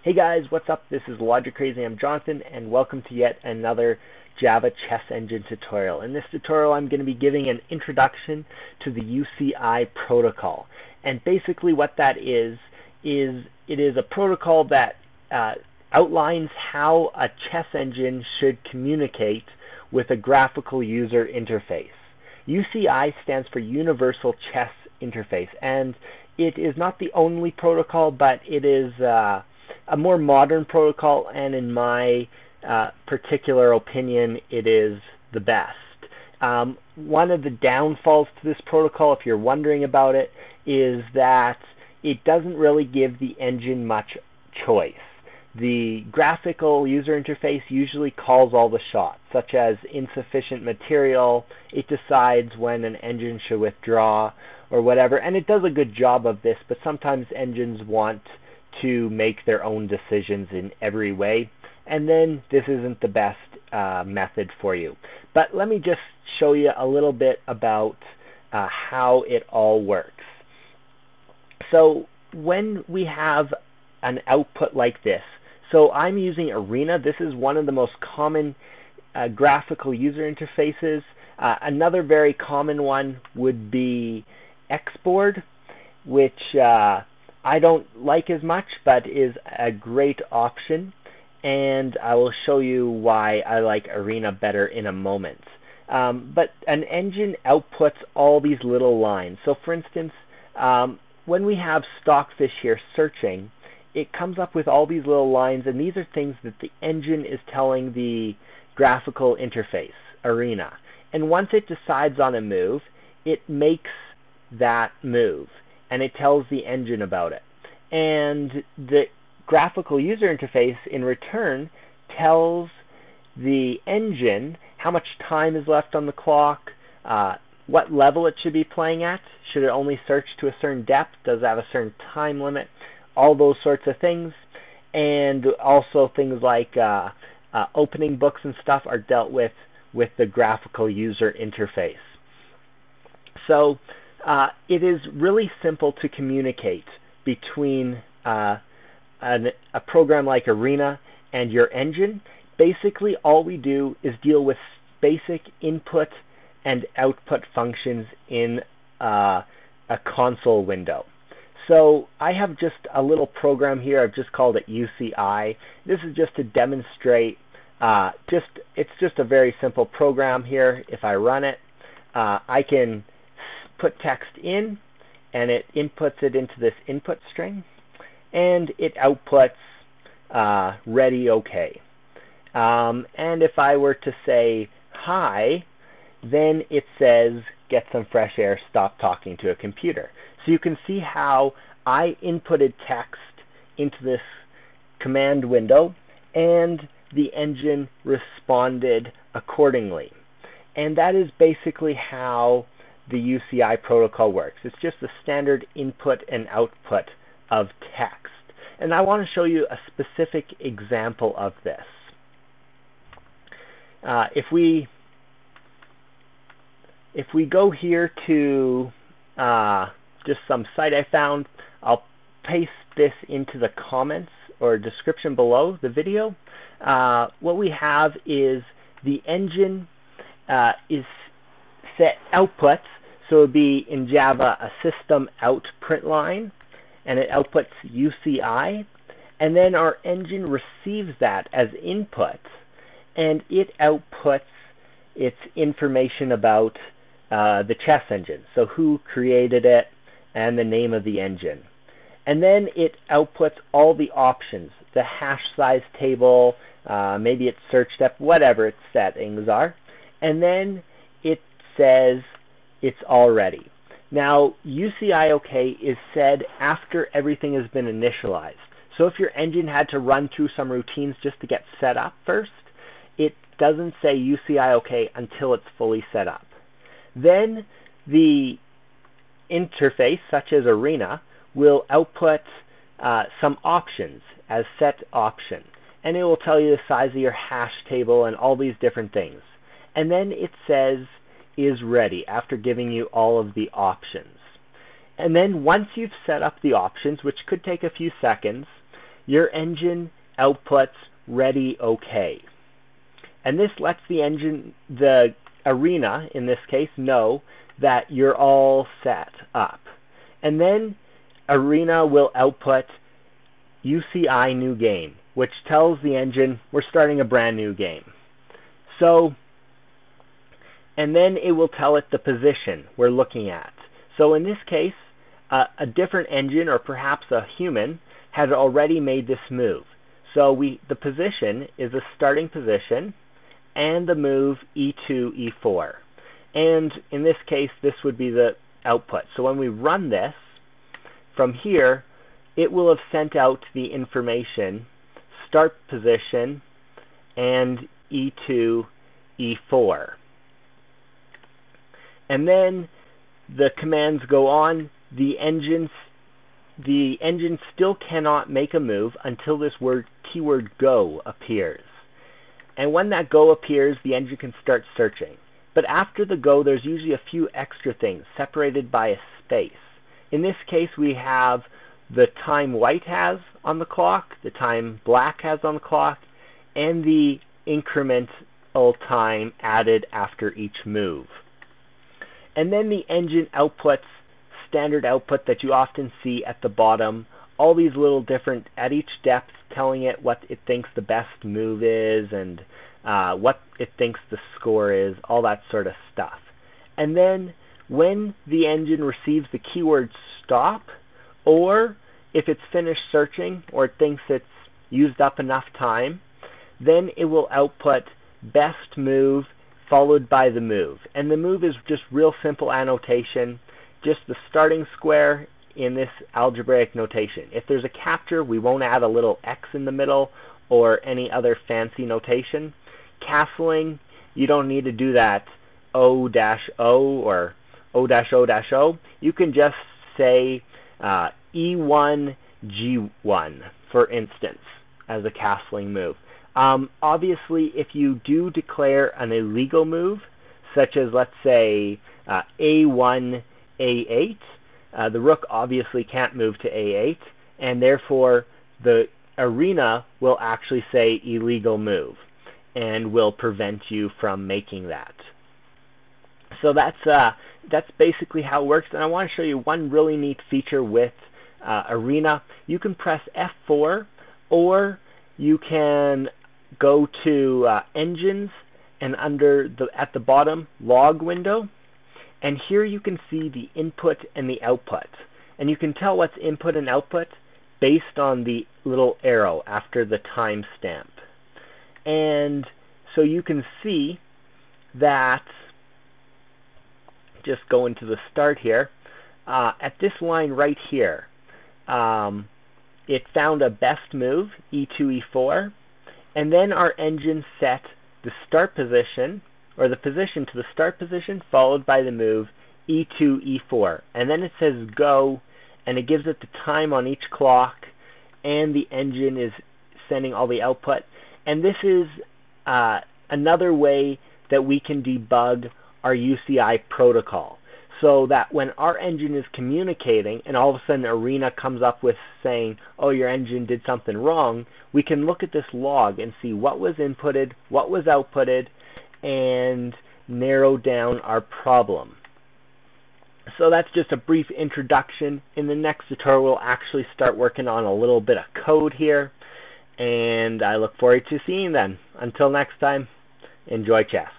Hey guys, what's up? This is Logic Crazy. I'm Jonathan, and welcome to yet another Java chess engine tutorial. In this tutorial, I'm going to be giving an introduction to the UCI protocol. And basically what that is it is a protocol that outlines how a chess engine should communicate with a graphical user interface. UCI stands for Universal Chess Interface, and it is not the only protocol, but it is a more modern protocol, and in my particular opinion, it is the best. One of the downfalls to this protocol, if you're wondering about it, is that it doesn't really give the engine much choice. The graphical user interface usually calls all the shots, such as insufficient material. It decides when an engine should withdraw or whatever, and it does a good job of this, but sometimes engines want to make their own decisions in every way, and then this isn't the best method for you. But let me just show you a little bit about how it all works. So when we have an output like this, so I'm using Arena. This is one of the most common graphical user interfaces. Another very common one would be XBoard, which I don't like as much, but is a great option, and I will show you why I like Arena better in a moment. But an engine outputs all these little lines. So for instance, when we have Stockfish here searching, it comes up with all these little lines, and these are things that the engine is telling the graphical interface, Arena. And once it decides on a move, it makes that move, and it tells the engine about it. And the graphical user interface, in return, tells the engine how much time is left on the clock, what level it should be playing at, should it only search to a certain depth, does it have a certain time limit, all those sorts of things. And also things like opening books and stuff are dealt with the graphical user interface. So it is really simple to communicate between a program like Arena and your engine. Basically, all we do is deal with basic input and output functions in a console window. So I have just a little program here. I've just called it UCI. This is just to demonstrate. It's just a very simple program here. If I run it, I can put text in, and it inputs it into this input string, and it outputs ready, okay. And if I were to say hi, then it says get some fresh air, stop talking to a computer. So you can see how I inputted text into this command window, and the engine responded accordingly. And that is basically how the UCI protocol works. It's just a standard input and output of text. And I want to show you a specific example of this. If we go here to just some site I found, I'll paste this into the comments or description below the video. What we have is the engine is set outputs. So it would be in Java a system out print line, and it outputs UCI, and then our engine receives that as input, and it outputs its information about the chess engine, so who created it and the name of the engine. And then it outputs all the options, the hash size table, maybe its search depth, whatever its settings are, and then it says it's all ready. Now, UCI OK is said after everything has been initialized. So if your engine had to run through some routines just to get set up first, it doesn't say UCI OK until it's fully set up. Then the interface, such as Arena, will output some options as set option. And it will tell you the size of your hash table and all these different things. And then it says is ready after giving you all of the options. And then once you've set up the options, which could take a few seconds, your engine outputs ready OK. And this lets the arena, in this case, know that you're all set up. And then arena will output UCI new game, which tells the engine we're starting a brand new game. So, and then it will tell it the position we're looking at. So in this case, a different engine, or perhaps a human, had already made this move. So the position is a starting position and the move E2, E4. And in this case, this would be the output. So when we run this, from here, it will have sent out the information, start position, and E2, E4. And then the commands go on. The engine still cannot make a move until this keyword go appears. And when that go appears, the engine can start searching. But after the go, there's usually a few extra things separated by a space. In this case, we have the time white has on the clock, the time black has on the clock, and the incremental time added after each move. And then the engine outputs standard output that you often see at the bottom, all these little different, at each depth, telling it what it thinks the best move is and what it thinks the score is, all that sort of stuff. And then when the engine receives the keyword stop, or if it's finished searching or it thinks it's used up enough time, then it will output best move followed by the move. And the move is just real simple annotation, just the starting square in this algebraic notation. If there's a capture, we won't add a little X in the middle or any other fancy notation. Castling, you don't need to do that O-O or O-O-O. You can just say E1, G1, for instance, as a castling move. Obviously, if you do declare an illegal move, such as, let's say, A1, A8, the rook obviously can't move to A8, and therefore the arena will actually say illegal move and will prevent you from making that. So that's basically how it works. And I want to show you one really neat feature with arena. You can press F4, or you can go to engines, and at the bottom, log window. And here you can see the input and the output. And you can tell what's input and output based on the little arrow after the timestamp. And so you can see that, just go into the start here, at this line right here, it found a best move, E2, E4, and then our engine set the start position, or the position to the start position, followed by the move E2, E4. And then it says go, and it gives it the time on each clock, and the engine is sending all the output. And this is another way that we can debug our UCI protocol, so that when our engine is communicating and all of a sudden Arena comes up with saying, oh, your engine did something wrong, we can look at this log and see what was inputted, what was outputted, and narrow down our problem. So that's just a brief introduction. In the next tutorial, we'll actually start working on a little bit of code here, and I look forward to seeing you then. Until next time, enjoy chess.